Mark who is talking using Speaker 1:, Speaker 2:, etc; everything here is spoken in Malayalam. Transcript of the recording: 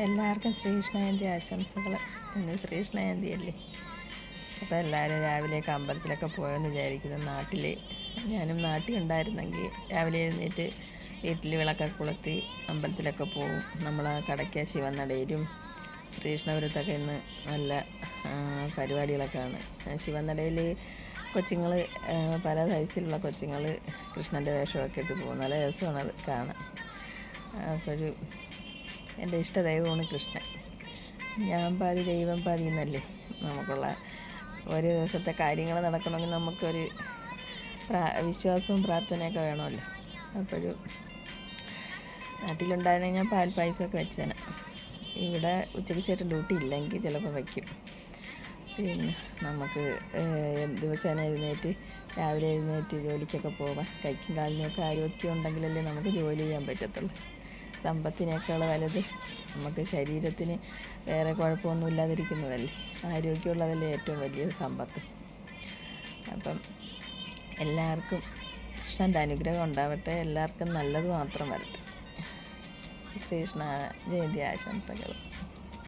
Speaker 1: എല്ലാവർക്കും ശ്രീകൃഷ്ണ ജയന്തി ആശംസകൾ. ഇന്ന് ശ്രീകൃഷ്ണ ജയന്തിയല്ലേ. അപ്പോൾ എല്ലാവരും രാവിലെയൊക്കെ അമ്പലത്തിലൊക്കെ പോയെന്ന് വിചാരിക്കുന്നു. ഞാനും നാട്ടിൽ ഉണ്ടായിരുന്നെങ്കിൽ രാവിലെ എഴുന്നേറ്റ് വീട്ടിൽ വിളക്കൊക്കെ കൊളുത്തി അമ്പലത്തിലൊക്കെ പോവും. നമ്മൾ ആ കടയ്ക്ക ശിവനടയിലും ശ്രീകൃഷ്ണപുരത്തൊക്കെ ഇന്ന് നല്ല പരിപാടികളൊക്കെയാണ്. ശിവനടയിൽ കൊച്ചുങ്ങൾ പല സൈസിലുള്ള കൊച്ചുങ്ങൾ കൃഷ്ണൻ്റെ വേഷമൊക്കെ ഇട്ട് പോകും. നല്ല രസമാണത് കാണാൻ. അപ്പോഴൊരു എൻ്റെ ഇഷ്ട ദൈവമാണ് കൃഷ്ണൻ. ഞാൻ പാതി ദൈവം പാതി എന്നല്ലേ നമുക്കുള്ള ഒരു ദിവസത്തെ കാര്യങ്ങൾ നടക്കണമെങ്കിൽ നമുക്കൊരു വിശ്വാസവും പ്രാർത്ഥനയൊക്കെ വേണമല്ലോ. അപ്പോഴും നാട്ടിലുണ്ടായിരുന്നെങ്കിൽ ഞാൻ പാൽ പായസമൊക്കെ വെച്ചേനെ. ഇവിടെ ഉച്ചയ്ക്ക് ശേഷം ഡ്യൂട്ടി ഇല്ലെങ്കിൽ ചിലപ്പോൾ വയ്ക്കും. പിന്നെ നമുക്ക് ദിവസേന രാവിലെ എഴുന്നേറ്റ് ജോലിക്കൊക്കെ പോകാൻ കൈക്കും കാലിനൊക്കെ ആരോഗ്യം ഉണ്ടെങ്കിലല്ലേ നമുക്ക് ജോലി ചെയ്യാൻ പറ്റത്തുള്ളൂ. സമ്പത്തിനേക്കാൾ വലുത് നമുക്ക് ശരീരത്തിന് വേറെ കുഴപ്പമൊന്നും ഇല്ലാതിരിക്കുന്നതല്ലേ. ആരോഗ്യമുള്ളതല്ലേ ഏറ്റവും വലിയ സമ്പത്ത്. അപ്പം എല്ലാവർക്കും കൃഷ്ണൻ്റെ അനുഗ്രഹം ഉണ്ടാവട്ടെ. എല്ലാവർക്കും നല്ലത് മാത്രം വരട്ടെ. ശ്രീകൃഷ്ണ ജയന്തി ആശംസകൾ.